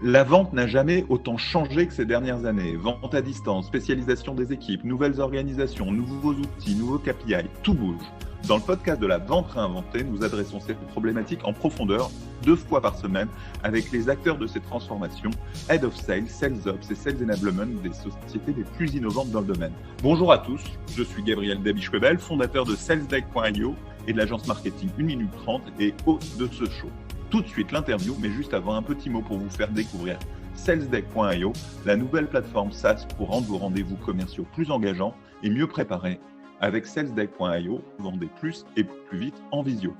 La vente n'a jamais autant changé que ces dernières années. Vente à distance, spécialisation des équipes, nouvelles organisations, nouveaux outils, nouveaux KPI, tout bouge. Dans le podcast de la vente réinventée, nous adressons cette problématique en profondeur 2 fois par semaine avec les acteurs de ces transformations, Head of Sales, Sales Ops et Sales Enablement des sociétés les plus innovantes dans le domaine. Bonjour à tous, je suis Gabriel Dabischwebel, fondateur de SalesDeck.io et de l'agence marketing 1 minute 30 et hôte de ce show. Tout de suite l'interview, mais juste avant, un petit mot pour vous faire découvrir SalesDeck.io, la nouvelle plateforme SaaS pour rendre vos rendez-vous commerciaux plus engageants et mieux préparés. Avec SalesDeck.io, vendez plus et plus vite en visio.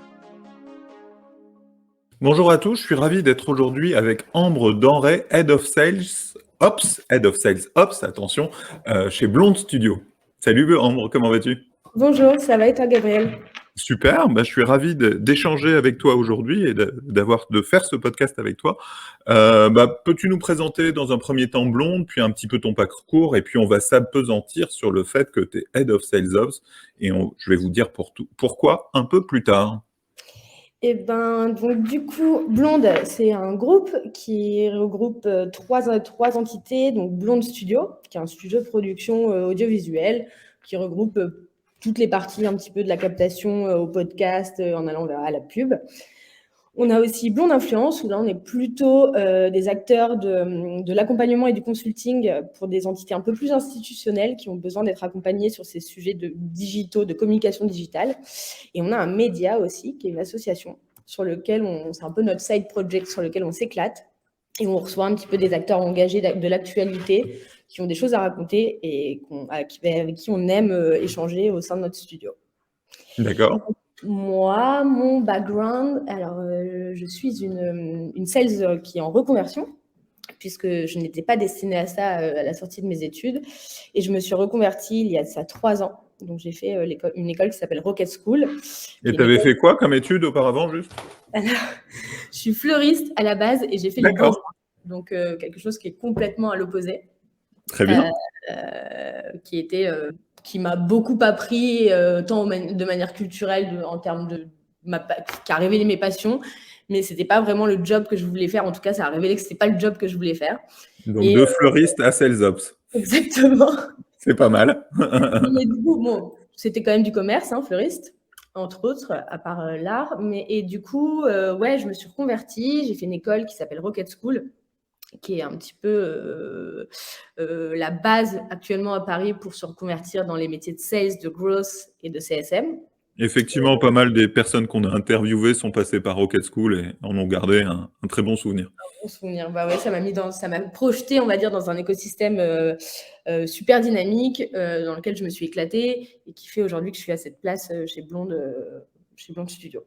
Bonjour à tous, je suis ravi d'être aujourd'hui avec Ambre Denray, Head of Sales Ops, attention, chez Blonde Studio. Salut Ambre, comment vas-tu ? Bonjour, ça va et toi Gabriel ? Super, je suis ravi d'échanger avec toi aujourd'hui et de faire ce podcast avec toi. Peux-tu nous présenter dans un premier temps Blonde, puis un petit peu ton parcours, et puis on va s'apesantir sur le fait que tu es Head of Sales Ops, et je vais vous dire pourquoi un peu plus tard. Donc du coup, Blonde, c'est un groupe qui regroupe trois entités, donc Blonde Studio, qui est un studio de production audiovisuelle, qui regroupe toutes les parties un petit peu de la captation au podcast, en allant vers la pub. On a aussi Blonde Influence, où là, on est plutôt des acteurs de l'accompagnement et du consulting pour des entités un peu plus institutionnelles qui ont besoin d'être accompagnées sur ces sujets digitaux, de communication digitale. Et on a un média aussi, qui est une association, sur lequel c'est un peu notre side project, sur lequel on s'éclate. Et on reçoit un petit peu des acteurs engagés de l'actualité qui ont des choses à raconter et avec qui on aime échanger au sein de notre studio. D'accord. Moi, mon background, alors je suis une sales qui est en reconversion, puisque je n'étais pas destinée à ça à la sortie de mes études. Et je me suis reconvertie il y a ça 3 ans. Donc j'ai fait une école qui s'appelle Rocket School. Et tu avais fait quoi comme étude auparavant, juste ? Alors, je suis fleuriste à la base et j'ai fait les beaux-arts. Donc quelque chose qui est complètement à l'opposé. Très bien. Qui m'a beaucoup appris, tant de manière culturelle, en termes qui a révélé mes passions, mais c'était pas vraiment le job que je voulais faire. En tout cas, ça a révélé que c'était pas le job que je voulais faire. Donc de fleuriste à Sales Ops. Exactement. C'est pas mal. Mais du coup, c'était quand même du commerce, fleuriste, entre autres, à part l'art. Et du coup, je me suis reconvertie. J'ai fait une école qui s'appelle Rocket School, qui est un petit peu la base actuellement à Paris pour se reconvertir dans les métiers de sales, de growth et de CSM. Effectivement, pas mal des personnes qu'on a interviewées sont passées par Rocket School et en ont gardé un très bon souvenir. Un bon souvenir, ça m'a projeté, on va dire, dans un écosystème super dynamique dans lequel je me suis éclatée et qui fait aujourd'hui que je suis à cette place chez Blonde Studio.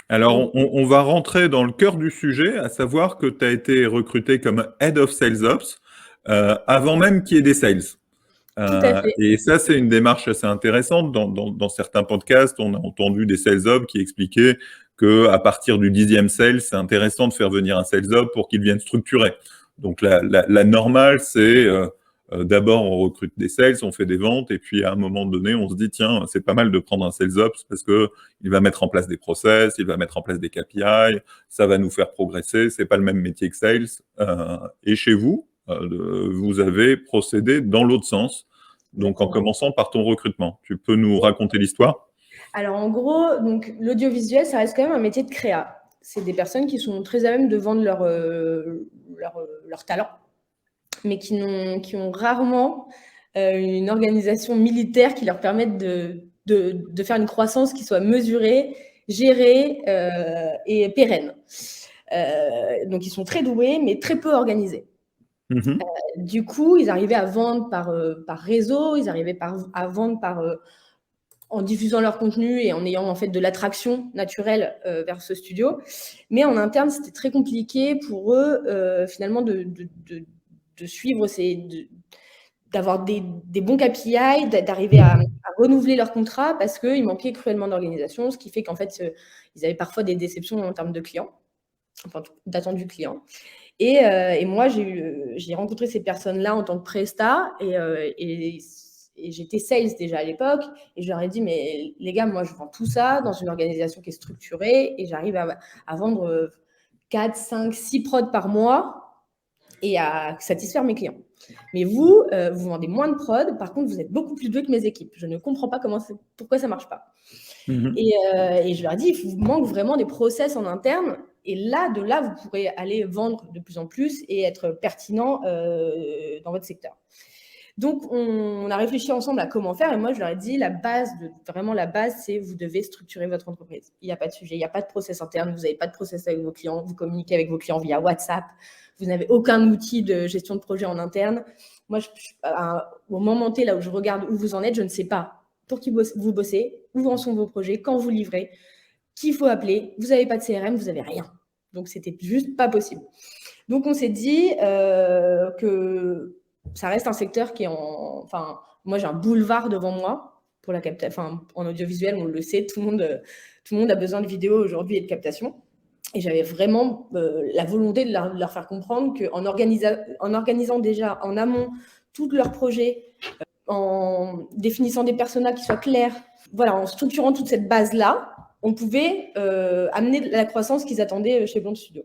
Alors, on va rentrer dans le cœur du sujet, à savoir que tu as été recruté comme Head of Sales Ops avant même qu'il y ait des sales. Tout à fait. Et ça, c'est une démarche assez intéressante. Dans certains podcasts, on a entendu des sales ops qui expliquaient qu'à partir du 10e sales, c'est intéressant de faire venir un sales op pour qu'il vienne structurer. Donc, la normale, c'est d'abord, on recrute des sales, on fait des ventes, et puis à un moment donné, on se dit, tiens, c'est pas mal de prendre un sales ops parce qu'il va mettre en place des process, il va mettre en place des KPI, ça va nous faire progresser, c'est pas le même métier que sales. Et chez vous, vous avez procédé dans l'autre sens, donc en commençant par ton recrutement. Tu peux nous raconter l'histoire ? Alors en gros, donc, l'audiovisuel, ça reste quand même un métier de créa. C'est des personnes qui sont très à même de vendre leur talent, mais qui ont rarement une organisation militaire qui leur permette de faire une croissance qui soit mesurée, gérée et pérenne. Donc ils sont très doués, mais très peu organisés. Du coup, ils arrivaient à vendre par réseau, ils arrivaient à vendre en diffusant leur contenu et en ayant en fait de l'attraction naturelle vers ce studio. Mais en interne, c'était très compliqué pour eux finalement de suivre d'avoir des bons KPI, d'arriver à renouveler leur contrat parce qu'il manquait cruellement d'organisation, ce qui fait qu'en fait, ils avaient parfois des déceptions en termes de clients, enfin d'attendus clients. Et moi, j'ai rencontré ces personnes-là en tant que presta et j'étais sales déjà à l'époque et je leur ai dit, mais les gars, moi, je vends tout ça dans une organisation qui est structurée et j'arrive à vendre 4, 5, 6 prods par mois. et à satisfaire mes clients. Mais vous, vous vendez moins de prod, par contre, vous êtes beaucoup plus doué que mes équipes. Je ne comprends pas pourquoi ça ne marche pas. Et je leur dis, il vous manque vraiment des process en interne. Et là, de là, vous pourrez aller vendre de plus en plus et être pertinent dans votre secteur. Donc, on a réfléchi ensemble à comment faire. Et moi, je leur ai dit, vraiment la base, c'est vous devez structurer votre entreprise. Il n'y a pas de sujet, il n'y a pas de process interne, vous n'avez pas de process avec vos clients, vous communiquez avec vos clients via WhatsApp, vous n'avez aucun outil de gestion de projet en interne. Moi, au moment T, là où je regarde où vous en êtes, je ne sais pas pour qui vous bossez, où en sont vos projets, quand vous livrez, qui il faut appeler. Vous n'avez pas de CRM, vous n'avez rien. Donc, c'était juste pas possible. Donc, on s'est dit que ça reste un secteur qui est Enfin, moi, j'ai un boulevard devant moi pour la captation. Enfin, en audiovisuel, on le sait, tout le monde a besoin de vidéo aujourd'hui et de captation. Et j'avais vraiment la volonté de leur faire comprendre qu'en organisant déjà en amont tous leurs projets, en définissant des personas qui soient clairs, voilà, en structurant toute cette base-là, on pouvait amener la croissance qu'ils attendaient chez Blonde Studio.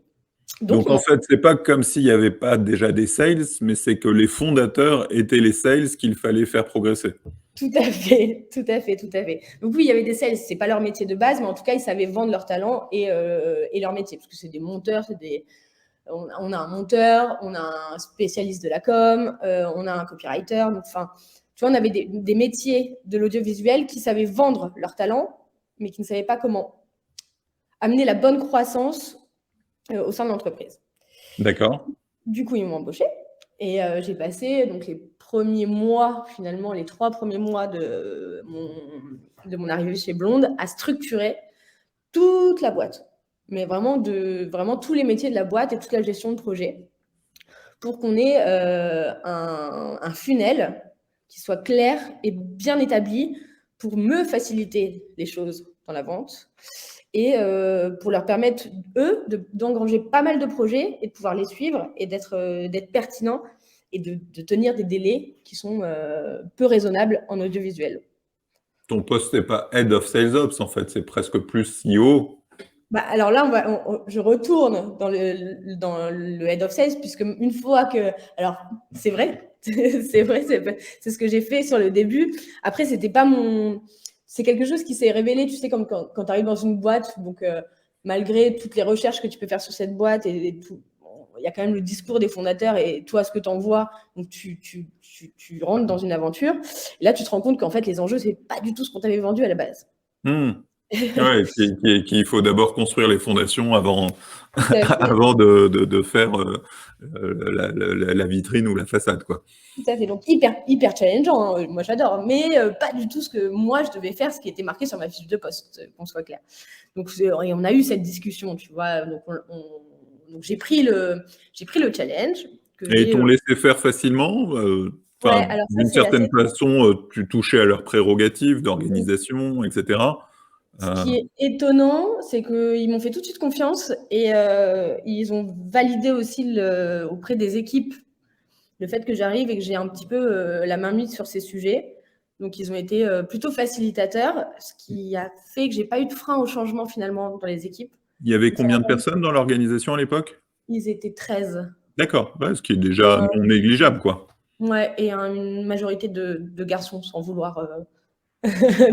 Donc en fait, c'est pas comme s'il n'y avait pas déjà des sales, mais c'est que les fondateurs étaient les sales qu'il fallait faire progresser. Tout à fait. Donc oui, il y avait des sales, c'est pas leur métier de base, mais en tout cas, ils savaient vendre leur talent et leur métier, parce que c'est des monteurs, on a un monteur, on a un spécialiste de la com, on a un copywriter. Donc, enfin, tu vois, on avait des métiers de l'audiovisuel qui savaient vendre leur talent, mais qui ne savaient pas comment amener la bonne croissance au sein de l'entreprise. D'accord. Du coup, ils m'ont embauché et j'ai passé donc les premiers mois, finalement, les 3 premiers mois de mon arrivée chez Blonde à structurer toute la boîte. Mais vraiment tous les métiers de la boîte et toute la gestion de projet pour qu'on ait un funnel qui soit clair et bien établi pour me faciliter les choses dans la vente et pour leur permettre, eux, d'engranger pas mal de projets et de pouvoir les suivre et d'être pertinents et de tenir des délais qui sont peu raisonnables en audiovisuel. Ton poste n'est pas Head of Sales Ops, en fait, c'est presque plus CEO. Alors là, je retourne dans le Head of Sales, puisque une fois que... Alors, c'est vrai, c'est ce que j'ai fait sur le début. Après, c'était pas c'est quelque chose qui s'est révélé, tu sais, comme quand tu arrives dans une boîte, donc malgré toutes les recherches que tu peux faire sur cette boîte et tout, il y a quand même le discours des fondateurs et toi, ce que tu envoies, donc tu rentres dans une aventure. Et là, tu te rends compte qu'en fait, les enjeux, c'est pas du tout ce qu'on t'avait vendu à la base. Ouais, qu'il faut d'abord construire les fondations avant de faire la vitrine ou la façade, quoi. Tout à fait, donc hyper challengeant, hein. Moi j'adore, mais pas du tout ce que moi je devais faire, ce qui était marqué sur ma fiche de poste, qu'on soit clair. Donc et on a eu cette discussion, tu vois, donc j'ai pris le challenge. Et ils t'ont laissé faire facilement d'une certaine façon, tu touchais à leurs prérogatives d'organisation, etc. Ce qui est étonnant, c'est qu'ils m'ont fait tout de suite confiance et ils ont validé aussi auprès des équipes le fait que j'arrive et que j'ai un petit peu la main mise sur ces sujets. Donc, ils ont été plutôt facilitateurs, ce qui a fait que je n'ai pas eu de frein au changement finalement dans les équipes. Il y avait combien de personnes dans l'organisation à l'époque ? Ils étaient 13. D'accord, ouais, ce qui est déjà non négligeable, quoi. Ouais, et une majorité de garçons, sans vouloir...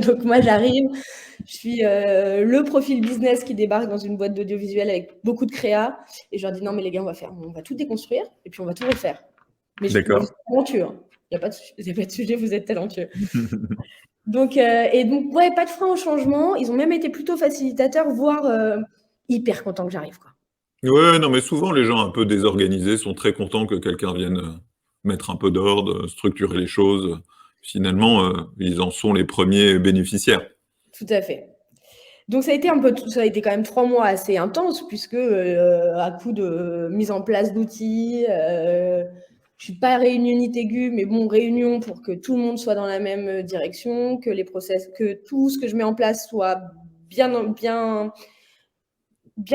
Donc, moi, j'arrive, je suis le profil business qui débarque dans une boîte d'audiovisuel avec beaucoup de créa, et je leur dis, non, mais les gars, on va tout déconstruire, et puis on va tout refaire. Mais vous êtes talentueux, hein. Il n'y a pas de sujet, vous êtes talentueux. Donc, ouais, pas de frein au changement. Ils ont même été plutôt facilitateurs, voire hyper contents que j'arrive, quoi. Ouais, non, mais souvent, les gens un peu désorganisés sont très contents que quelqu'un vienne mettre un peu d'ordre, structurer les choses. Finalement, ils en sont les premiers bénéficiaires. Tout à fait. Donc, ça a été quand même 3 mois assez intenses, puisque à coup de mise en place d'outils, je suis pas réunionnite aiguë, mais bon, réunion pour que tout le monde soit dans la même direction, que les process, que tout ce que je mets en place soit bien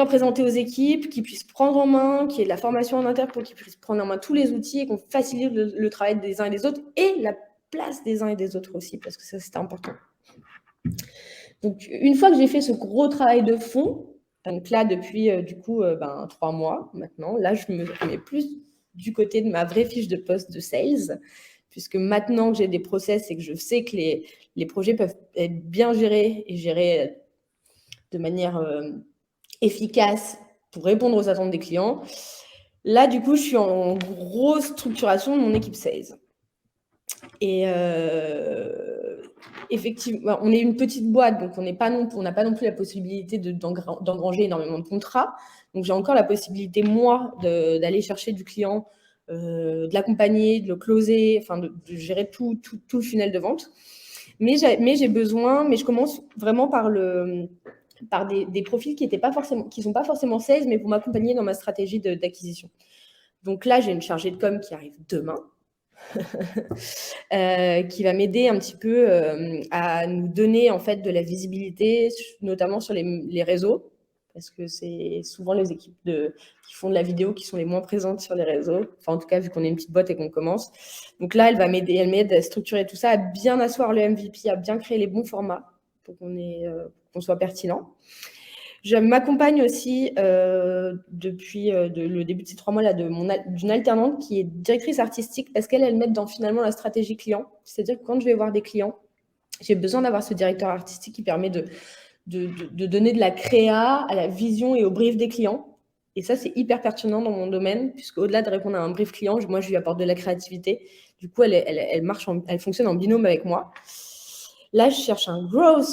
présenté aux équipes, qu'ils puissent prendre en main, qu'il y ait de la formation en interne pour qu'ils puissent prendre en main tous les outils et qu'on facilite le travail des uns et des autres et la place des uns et des autres aussi, parce que ça, c'était important. Donc, une fois que j'ai fait ce gros travail de fond, donc là, depuis, 3 mois maintenant, là, je me mets plus du côté de ma vraie fiche de poste de sales, puisque maintenant que j'ai des process et que je sais que les projets peuvent être bien gérés et gérés de manière efficace pour répondre aux attentes des clients, là, du coup, je suis en grosse structuration de mon équipe sales. Et effectivement, on est une petite boîte, donc on n'a pas non plus la possibilité d'engranger énormément de contrats. Donc, j'ai encore la possibilité, moi, d'aller chercher du client, de l'accompagner, de le closer, enfin, de gérer tout le funnel de vente. Mais je commence vraiment par des profils qui sont pas forcément sales, mais pour m'accompagner dans ma stratégie d'acquisition. Donc là, j'ai une chargée de com qui arrive demain, qui va m'aider un petit peu à nous donner en fait de la visibilité, notamment sur les réseaux, parce que c'est souvent les équipes qui font de la vidéo qui sont les moins présentes sur les réseaux. Enfin, en tout cas, vu qu'on est une petite boîte et qu'on commence. Donc là, elle m'aide à structurer tout ça, à bien asseoir le MVP, à bien créer les bons formats pour qu'on soit pertinent. Je m'accompagne aussi depuis le début de ces 3 mois là d'une alternante qui est directrice artistique parce qu'elle m'aide dans finalement la stratégie client. C'est-à-dire que quand je vais voir des clients, j'ai besoin d'avoir ce directeur artistique qui permet de donner de la créa à la vision et au brief des clients. Et ça, c'est hyper pertinent dans mon domaine, puisque au-delà de répondre à un brief client, moi, je lui apporte de la créativité. Du coup, elle fonctionne en binôme avec moi. Là, je cherche un growth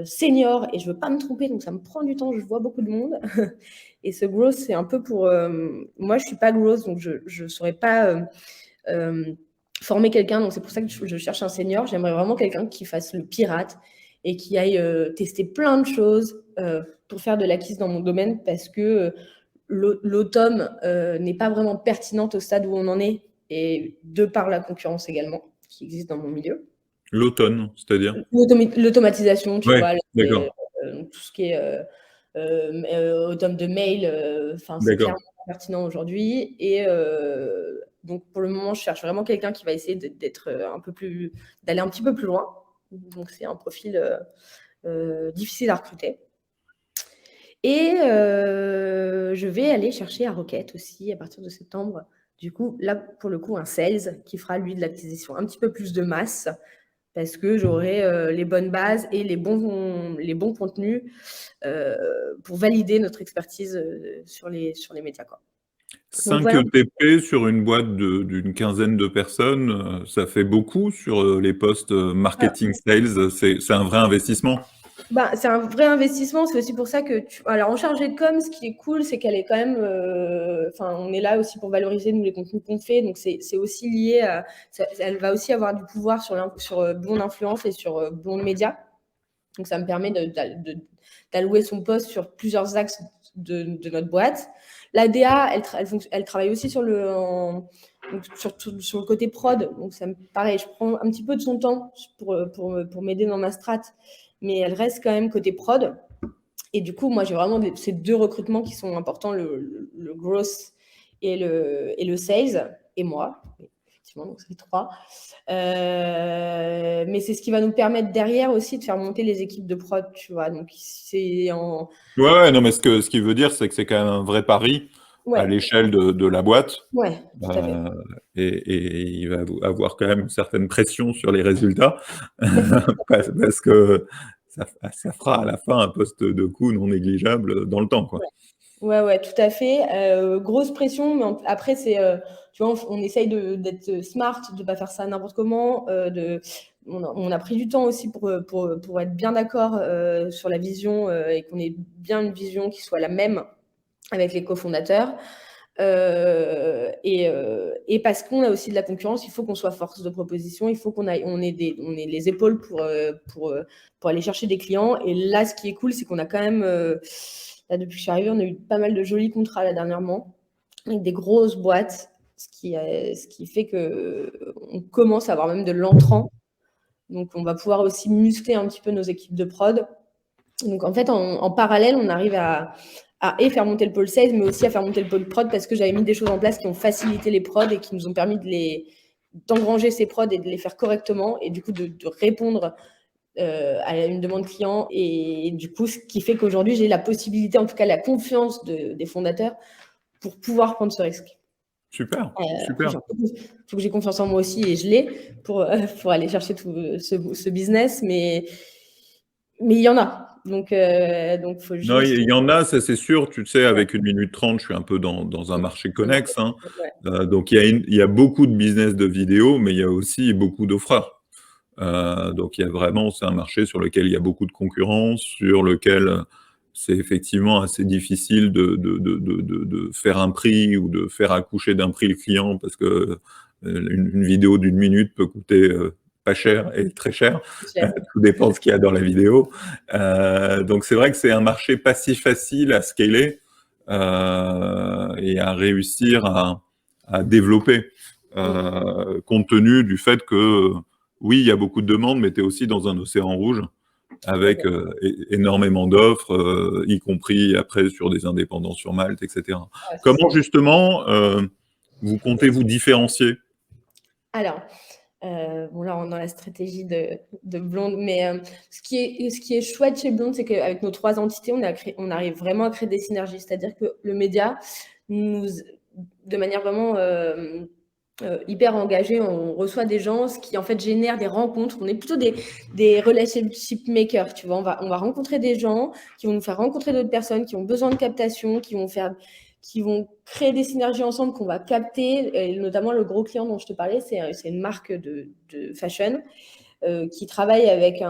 senior et je veux pas me tromper, donc ça me prend du temps, je vois beaucoup de monde. Et ce growth, c'est un peu pour... moi, je suis pas growth, donc je saurais pas former quelqu'un, donc c'est pour ça que je cherche un senior. J'aimerais vraiment quelqu'un qui fasse le pirate et qui aille tester plein de choses pour faire de l'acquise dans mon domaine, parce que l'automne n'est pas vraiment pertinente au stade où on en est, et de par la concurrence également, qui existe dans mon milieu. L'automne, c'est-à-dire l'automatisation, tu vois, tout ce qui est automne de mail, c'est clairement pertinent aujourd'hui. Et donc, pour le moment, je cherche vraiment quelqu'un qui va essayer d'aller un petit peu plus loin. Donc, c'est un profil difficile à recruter. Et je vais aller chercher à Rocket aussi à partir de septembre. Du coup, là, pour le coup, un sales qui fera, lui, de l'acquisition un petit peu plus de masse, parce que j'aurai les bonnes bases et les bons contenus pour valider notre expertise sur les médias, quoi. 5 ETP sur une boîte d'une quinzaine de personnes, ça fait beaucoup sur les postes marketing sales. C'est un vrai investissement. C'est un vrai investissement. C'est aussi pour ça que alors, en chargée de com, ce qui est cool, c'est qu'elle est quand même... on est là aussi pour valoriser, nous, les contenus qu'on fait. Donc, c'est aussi lié à... Elle va aussi avoir du pouvoir sur Blonde Influence et sur Blonde Média. Donc, ça me permet d'allouer son poste sur plusieurs axes de notre boîte. La DA, elle travaille aussi sur le côté prod. Donc, pareil, je prends un petit peu de son temps pour m'aider dans ma strat, mais elle reste quand même côté prod. Et du coup, moi, j'ai vraiment ces 2 recrutements qui sont importants, le growth et le sales, et moi. Effectivement, donc c'est 3. Mais c'est ce qui va nous permettre derrière aussi de faire monter les équipes de prod, tu vois. Donc, c'est en... Ouais, non, mais ce qui veut dire, c'est que c'est quand même un vrai pari à l'échelle de la boîte. Ouais, tout à fait. Et il va avoir quand même une certaine pression sur les résultats parce que ça fera à la fin un poste de coût non négligeable dans le temps, quoi. Ouais, tout à fait. Grosse pression, mais après, tu vois, on essaye d'être smart, de ne pas faire ça n'importe comment. On a pris du temps aussi pour être bien d'accord sur la vision et qu'on ait bien une vision qui soit la même avec les cofondateurs. Et parce qu'on a aussi de la concurrence, il faut qu'on soit force de proposition, il faut qu'on ait les épaules pour aller chercher des clients. Et là, ce qui est cool, c'est qu'on a quand même, là, depuis que je suis arrivée, on a eu pas mal de jolis contrats là dernièrement, avec des grosses boîtes, ce qui fait qu'on commence à avoir même de l'entrant. Donc, on va pouvoir aussi muscler un petit peu nos équipes de prod. Donc, en fait, en parallèle, on arrive à faire monter le pôle sales, mais aussi à faire monter le pôle prod, parce que j'avais mis des choses en place qui ont facilité les prods et qui nous ont permis d'engranger ces prods et de les faire correctement, et du coup de répondre à une demande client. Et du coup, ce qui fait qu'aujourd'hui, j'ai la possibilité, en tout cas la confiance des fondateurs, pour pouvoir prendre ce risque. Super, Il super. faut que j'ai confiance en moi aussi, et je l'ai pour aller chercher tout ce business, mais il y en a. Donc faut Non, juste... il y en a, ça c'est sûr. Tu sais, avec 1 minute 30, je suis un peu dans un marché connexe, hein. Ouais. Donc il y a beaucoup de business de vidéo, mais il y a aussi beaucoup d'offreurs. Donc il y a vraiment, c'est un marché sur lequel il y a beaucoup de concurrence, sur lequel c'est effectivement assez difficile de faire un prix ou de faire accoucher d'un prix le client, parce que une vidéo d'1 minute peut coûter pas cher et très cher. Tout dépend de ce qu'il y a dans la vidéo. Donc c'est vrai que c'est un marché pas si facile à scaler et à réussir à développer, compte tenu du fait que oui, il y a beaucoup de demandes, mais tu es aussi dans un océan rouge avec énormément d'offres, y compris après sur des indépendants sur Malte, etc. Comment justement vous comptez vous différencier? Alors, bon, là, on est dans la stratégie de Blonde, mais ce qui est chouette chez Blonde, c'est qu'avec nos 3 entités, on arrive vraiment à créer des synergies. C'est-à-dire que le média, de manière vraiment hyper engagée, on reçoit des gens, ce qui en fait génère des rencontres. On est plutôt des relationship makers, tu vois. On va rencontrer des gens qui vont nous faire rencontrer d'autres personnes qui ont besoin de captation, qui vont créer des synergies ensemble, qu'on va capter. Et notamment, le gros client dont je te parlais, c'est une marque de fashion qui travaille avec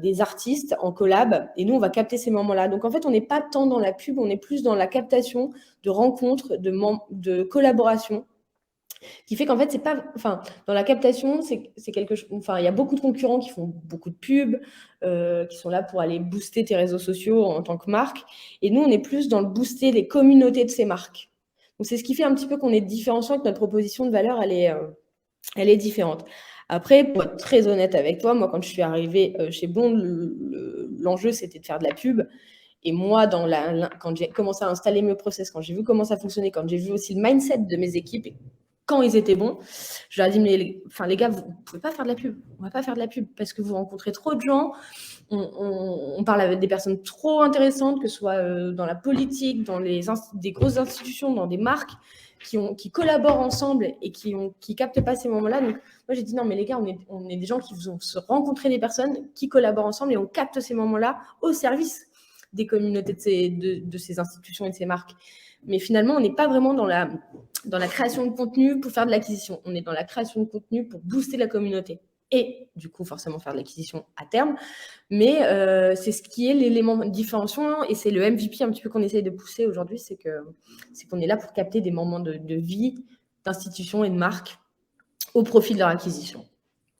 des artistes en collab. Et nous, on va capter ces moments-là. Donc, en fait, on n'est pas tant dans la pub, on est plus dans la captation de rencontres, de collaboration, qui fait qu'en fait, c'est pas, enfin, dans la captation, c'est quelque chose, enfin, il y a beaucoup de concurrents qui font beaucoup de pubs, qui sont là pour aller booster tes réseaux sociaux en tant que marque. Et nous, on est plus dans le booster les communautés de ces marques. Donc, c'est ce qui fait un petit peu qu'on est différenciant, que notre proposition de valeur, elle est différente. Après, pour être très honnête avec toi, moi, quand je suis arrivée chez Blonde, l'enjeu, c'était de faire de la pub. Et moi, quand j'ai commencé à installer mes process, quand j'ai vu comment ça fonctionnait, quand j'ai vu aussi le mindset de mes équipes, et quand ils étaient bons, je leur ai dit, mais les gars, vous ne pouvez pas faire de la pub. On ne va pas faire de la pub parce que vous rencontrez trop de gens. On parle avec des personnes trop intéressantes, que ce soit dans la politique, dans des grosses institutions, dans des marques qui collaborent ensemble et qui captent pas ces moments-là. Donc, moi, j'ai dit, non, mais les gars, on est des gens qui vont se rencontrer, des personnes qui collaborent ensemble, et on capte ces moments-là au service des communautés de ces institutions et de ces marques. Mais finalement, on n'est pas vraiment dans la création de contenu pour faire de l'acquisition. On est dans la création de contenu pour booster la communauté. Et du coup, forcément, faire de l'acquisition à terme. Mais c'est ce qui est l'élément différenciant, et c'est le MVP un petit peu qu'on essaye de pousser aujourd'hui, c'est qu'on est là pour capter des moments de vie d'institutions et de marques au profit de leur acquisition.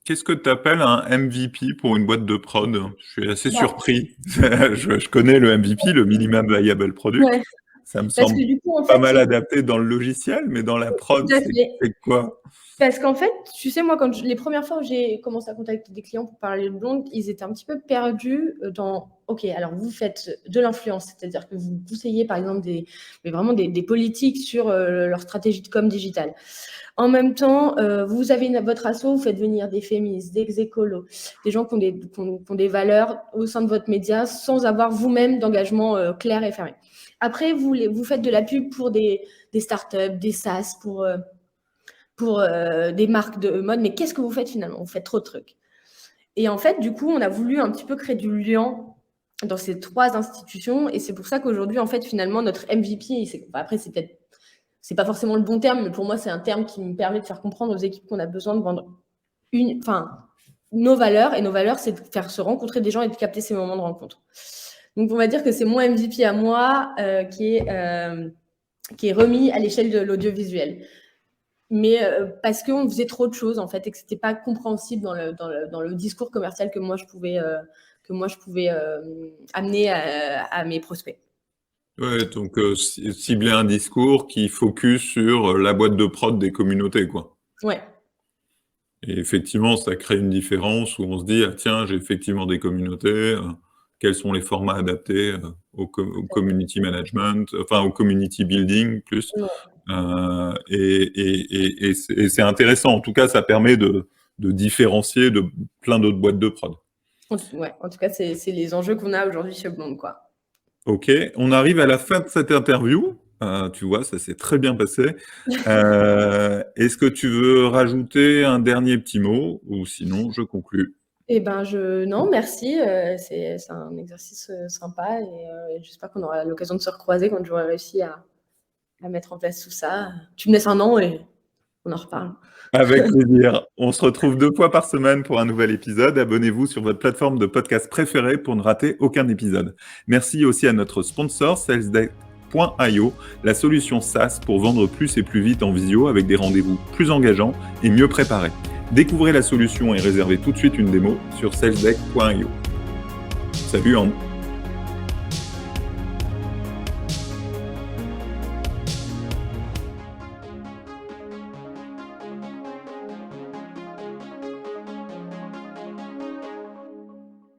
Qu'est-ce que tu appelles un MVP pour une boîte de prod? Je suis assez surpris. Je connais le MVP, le Minimum Viable Product. Ouais. Ça me semble du coup, en pas fait, mal adapté dans le logiciel, mais dans la prod, c'est quoi? Parce qu'en fait, tu sais, moi, les premières fois où j'ai commencé à contacter des clients pour parler de Blonde, ils étaient un petit peu perdus dans « Ok, alors vous faites de l'influence, c'est-à-dire que vous conseillez, par exemple, vraiment des politiques sur leur stratégie de com digitale. En même temps, vous avez votre asso, vous faites venir des féministes, des écolos, des gens qui ont des valeurs au sein de votre média sans avoir vous-même d'engagement clair et fermé. Après, vous faites de la pub pour des startups, des SaaS, pour des marques de mode, mais qu'est-ce que vous faites finalement? Vous faites trop de trucs. Et en fait, du coup, on a voulu un petit peu créer du lien dans ces 3 institutions, et c'est pour ça qu'aujourd'hui, en fait, finalement, notre MVP, après, c'est pas forcément le bon terme, mais pour moi, c'est un terme qui me permet de faire comprendre aux équipes qu'on a besoin de vendre nos valeurs, et nos valeurs, c'est de faire se rencontrer des gens et de capter ces moments de rencontre. Donc, on va dire que c'est mon MVP à moi qui est remis à l'échelle de l'audiovisuel. Mais parce qu'on faisait trop de choses, en fait, et que ce n'était pas compréhensible dans le discours commercial que moi, je pouvais amener à mes prospects. Ouais, donc cibler un discours qui focus sur la boîte de prod des communautés, quoi. Ouais. Et effectivement, ça crée une différence où on se dit, ah, tiens, j'ai effectivement des communautés, quels sont les formats adaptés au community management, enfin au community building plus. Ouais. Et c'est intéressant. En tout cas, ça permet de différencier de plein d'autres boîtes de prod. Ouais, en tout cas, c'est les enjeux qu'on a aujourd'hui chez Blonde, quoi. Ok, on arrive à la fin de cette interview. Tu vois, ça s'est très bien passé. Est-ce que tu veux rajouter un dernier petit mot ou sinon je conclus? Non, merci. C'est un exercice sympa et j'espère qu'on aura l'occasion de se recroiser quand j'aurai réussi à mettre en place tout ça. Tu me laisses un an et on en reparle. Avec plaisir. On se retrouve 2 fois par semaine pour un nouvel épisode. Abonnez-vous sur votre plateforme de podcast préférée pour ne rater aucun épisode. Merci aussi à notre sponsor, SalesDeck.io, la solution SaaS pour vendre plus et plus vite en visio avec des rendez-vous plus engageants et mieux préparés. Découvrez la solution et réservez tout de suite une démo sur SalesDeck.io. Salut Anne.